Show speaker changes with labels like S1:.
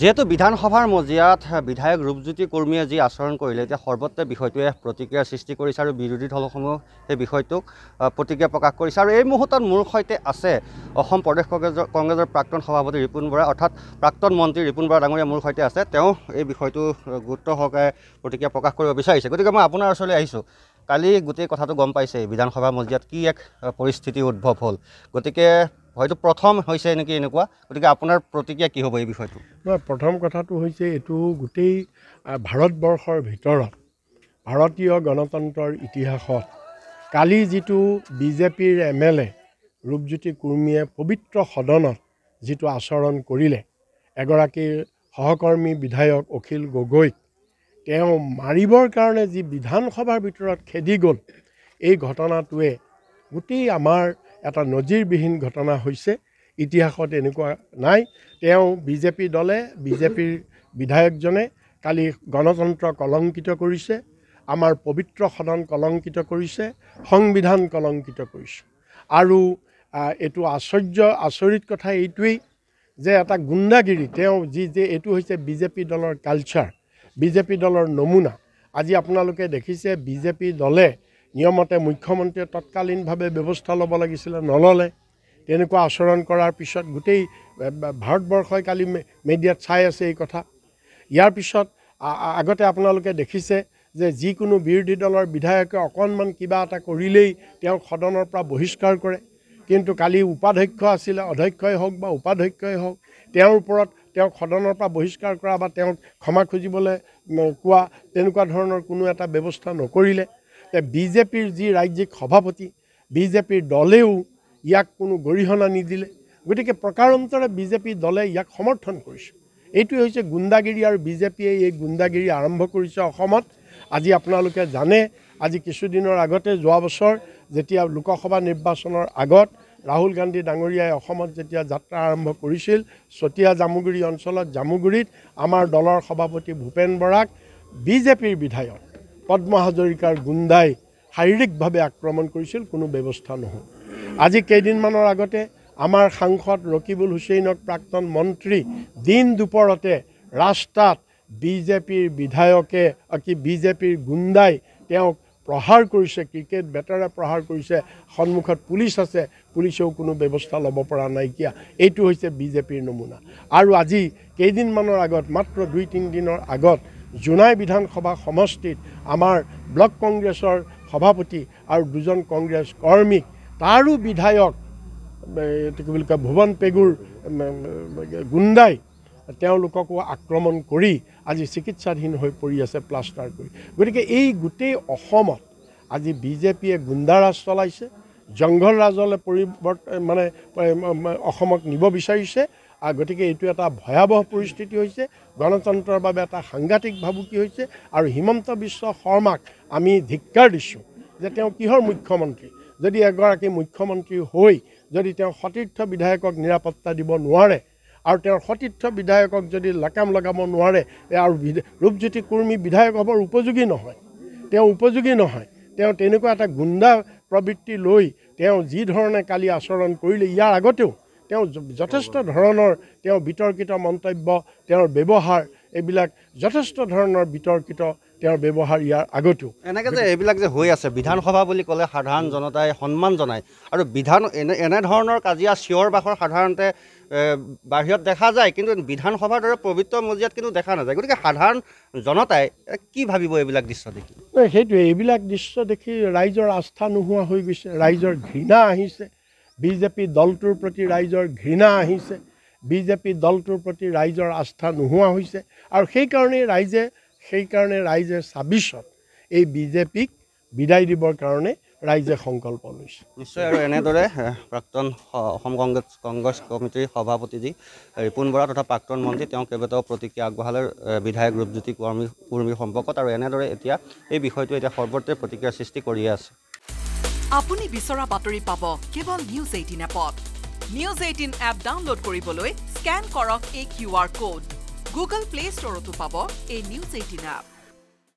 S1: যেহেতু বিধানসভাৰ মজিয়াত বিধায়ক ৰূপজ্যোতি কুৰ্মীয়ে যি আচৰণ কৰিলে এতিয়া সৰ্বত্ৰে বিষয়টোৱে প্ৰতিক্ৰিয়াৰ সৃষ্টি কৰিছে আৰু বিৰোধী দলসমূহ সেই বিষয়টোক প্ৰতিক্ৰিয়া প্ৰকাশ কৰিছে আৰু এই মুহূৰ্তত মোৰ সৈতে আছে অসম প্ৰদেশ কংগ্ৰেছৰ প্ৰাক্তন সভাপতি ৰিপুণ বৰা অৰ্থাৎ প্ৰাক্তন মন্ত্ৰী ৰিপুণ বৰা ডাঙৰীয়া মোৰ সৈতে আছে। তেওঁ এই বিষয়টো গুৰুত্ব সহকাৰে প্ৰতিক্ৰিয়া প্ৰকাশ কৰিব বিচাৰিছে। গতিকে মই আপোনাৰ ওচৰলৈ আহিছোঁ। কালি গোটেই কথাটো গম পাইছে বিধানসভাৰ মজিয়াত কি এক পৰিস্থিতি উদ্ভৱ হ'ল। গতিকে হয়তো প্ৰথম হৈছে নেকি এনেকুৱা। গতিকে আপোনাৰ প্ৰতিক্ৰিয়া কি হ'ব এই বিষয়টো?
S2: প্ৰথম কথাটো হৈছে এইটো গোটেই ভাৰতবৰ্ষৰ ভিতৰত ভাৰতীয় গণতন্ত্ৰৰ ইতিহাসত কালি যিটো বিজেপিৰ MLA ৰূপজ্যোতি কুৰ্মীয়ে পবিত্ৰ সদনত যিটো আচৰণ কৰিলে, এগৰাকী সহকৰ্মী বিধায়ক অখিল গগৈক তেওঁ মাৰিবৰ কাৰণে যি বিধানসভাৰ ভিতৰত খেদি গ'ল, এই ঘটনাটোৱে গোটেই আমাৰ এটা নজিৰবিহীন ঘটনা হৈছে। ইতিহাসত এনেকুৱা নাই। তেওঁ বিজেপি দলে বিজেপিৰ বিধায়কজনে কালি গণতন্ত্ৰ কলংকিত কৰিছে, আমাৰ পবিত্ৰ সদন কলংকিত কৰিছে, সংবিধান কলংকিত কৰিছে। আৰু এইটো আচৰিত কথা এইটোৱেই যে এটা গুণ্ডাগিৰি তেওঁ যে এইটো হৈছে বিজেপি দলৰ কালচাৰ, বিজেপি দলৰ নমুনা। আজি আপোনালোকে দেখিছে বিজেপি দলে নিয়মতে মুখ্যমন্ত্ৰীয়ে তৎকালীনভাৱে ব্যৱস্থা ল'ব লাগিছিলে, নল'লে। তেনেকুৱা আচৰণ কৰাৰ পিছত গোটেই ভাৰতবৰ্ষই কালি মিডিয়াত চাই আছে এই কথা। ইয়াৰ পিছত আগতে আপোনালোকে দেখিছে যে যিকোনো বিৰোধী দলৰ বিধায়কে অকণমান কিবা এটা কৰিলেই তেওঁক সদনৰ পৰা বহিষ্কাৰ কৰে। কিন্তু কালি উপাধ্যক্ষ আছিলে, অধ্যক্ষই হওক বা উপাধ্যক্ষই হওক, তেওঁৰ ওপৰত তেওঁক সদনৰ পৰা বহিষ্কাৰ কৰা বা তেওঁক ক্ষমা খুজিবলৈ কোৱা তেনেকুৱা ধৰণৰ কোনো এটা ব্যৱস্থা নকৰিলে। বিজেপিৰ যি ৰাজ্যিক সভাপতি, বিজেপিৰ দলেও ইয়াক কোনো গৰিহণা নিদিলে। গতিকে প্ৰকাৰান্তৰে বিজেপি দলে ইয়াক সমৰ্থন কৰিছে। এইটোৱে হৈছে গুণ্ডাগিৰি আৰু বিজেপিয়ে এই গুণ্ডাগিৰি আৰম্ভ কৰিছে অসমত। আজি আপোনালোকে জানে, আজি কিছুদিনৰ আগতে যোৱা বছৰ যেতিয়া লোকসভা নিৰ্বাচনৰ আগত ৰাহুল গান্ধী ডাঙৰীয়াই অসমত যেতিয়া যাত্ৰা আৰম্ভ কৰিছিল, চতিয়া জামুগুৰি অঞ্চলত জামুগুৰিত আমাৰ দলৰ সভাপতি ভূপেন বৰাক বিজেপিৰ বিধায়ক পদ্ম হাজৰিকাৰ গুণ্ডাই শাৰীৰিকভাৱে আক্ৰমণ কৰিছিল, কোনো ব্যৱস্থা নহ'ল। আজি কেইদিনমানৰ আগতে আমাৰ সাংসদ ৰকিবুল হুছেইনক প্ৰাক্তন মন্ত্ৰী দিন দুপৰতে ৰাস্তাত বিজেপিৰ বিধায়কে বিজেপিৰ গুণ্ডাই তেওঁক প্ৰহাৰ কৰিছে, ক্ৰিকেট বেটেৰে প্ৰহাৰ কৰিছে। সন্মুখত পুলিচ আছে, পুলিচেও কোনো ব্যৱস্থা ল'ব পৰা নাইকিয়া। এইটো হৈছে বিজেপিৰ নমুনা। আৰু আজি কেইদিনমানৰ আগত, মাত্ৰ 2-3 দিনৰ আগত জোনাই বিধানসভা সমষ্টিত আমাৰ ব্লক কংগ্ৰেছৰ সভাপতি আৰু 2জন কংগ্ৰেছ কৰ্মীক তাৰো বিধায়ক কি বুলি কয় ভুৱন পেগুৰ গুণ্ডাই তেওঁলোককো আক্ৰমণ কৰি আজি চিকিৎসাধীন হৈ পৰি আছে প্লাষ্টাৰ কৰি। গতিকে এই গোটেই অসমত আজি বিজেপিয়ে গুণ্ডাৰাজ চলাইছে, জংঘল ৰাজলৈ অসমক নিব বিচাৰিছে। আৰু গতিকে এইটো এটা ভয়াৱহ পৰিস্থিতি হৈছে, গণতন্ত্ৰৰ বাবে এটা সাংঘাতিক ভাবুকি হৈছে। আৰু হিমন্ত বিশ্ব শৰ্মাক আমি ধিক্কাৰ দিছোঁ যে তেওঁ কিহৰ মুখ্যমন্ত্ৰী। যদি এগৰাকী মুখ্যমন্ত্ৰী হৈ যদি তেওঁ সতীৰ্থ বিধায়কক নিৰাপত্তা দিব নোৱাৰে আৰু তেওঁৰ সতীৰ্থ বিধায়কক যদি লাকাম লগাব নোৱাৰে, আৰু ৰূপজ্যোতি কুৰ্মী বিধায়ক হ'বৰ উপযোগী নহয়, তেওঁ উপযোগী নহয়। তেওঁ তেনেকুৱা এটা গুণ্ডা প্ৰবৃত্তি লৈ তেওঁ যি ধৰণে কালি আচৰণ কৰিলে, ইয়াৰ আগতেও তেওঁ যথেষ্ট ধৰণৰ তেওঁ বিতৰ্কিত মন্তব্য, তেওঁৰ ব্যৱহাৰ, এইবিলাক যথেষ্ট ধৰণৰ বিতৰ্কিত তেওঁৰ ব্যৱহাৰ ইয়াৰ আগতেও।
S1: এনেকৈ যে এইবিলাক যে হৈ আছে, বিধানসভা বুলি ক'লে সাধাৰণ জনতাই সন্মান জনায় আৰু এনেধৰণৰ কাজিয়া চিঞৰ বাখৰ সাধাৰণতে বাহিৰত দেখা যায়, কিন্তু বিধানসভাৰ দৰে পবিত্ৰ মজিয়াত কিন্তু দেখা নাযায়। গতিকে সাধাৰণ জনতাই কি ভাবিব এইবিলাক দৃশ্য দেখি?
S2: সেইটোৱে, এইবিলাক দৃশ্য দেখি ৰাইজৰ আস্থা নোহোৱা হৈ গৈছে, ৰাইজৰ ঘৃণা আহিছে। বিজেপি দলটোৰ প্ৰতি ৰাইজৰ ঘৃণা আহিছে, বিজেপি দলটোৰ প্ৰতি ৰাইজৰ আস্থা নোহোৱা হৈছে। আৰু সেইকাৰণে ৰাইজে 26ত এই বিজেপিক বিদায় দিবৰ কাৰণে ৰাইজে সংকল্প লৈছে।
S1: নিশ্চয়। আৰু এনেদৰে প্ৰাক্তন অসম কংগ্ৰেছ কমিটিৰ সভাপতি যি ৰিপুণ বৰা তথা প্ৰাক্তন মন্ত্ৰী, তেওঁ কেইবাটাও প্ৰতিক্ৰিয়া আগবঢ়ালে বিধায়ক ৰূপজ্যোতি কুৰ্মীৰ সম্পৰ্কত। আৰু এনেদৰে এতিয়া এই বিষয়টো এতিয়া সৰ্বত্ৰে প্ৰতিক্ৰিয়াৰ সৃষ্টি কৰিয়ে আছে।
S3: আপুনি বিচৰা বাতৰি পাব কেৱল নিউজ 18 এপত। নিউজ 18 এপ ডাউনলোড কৰিবলৈ স্কেন কৰক এই QR কোড। গুগল প্লে ষ্টৰতো পাব এই নিউজ 18 এপ।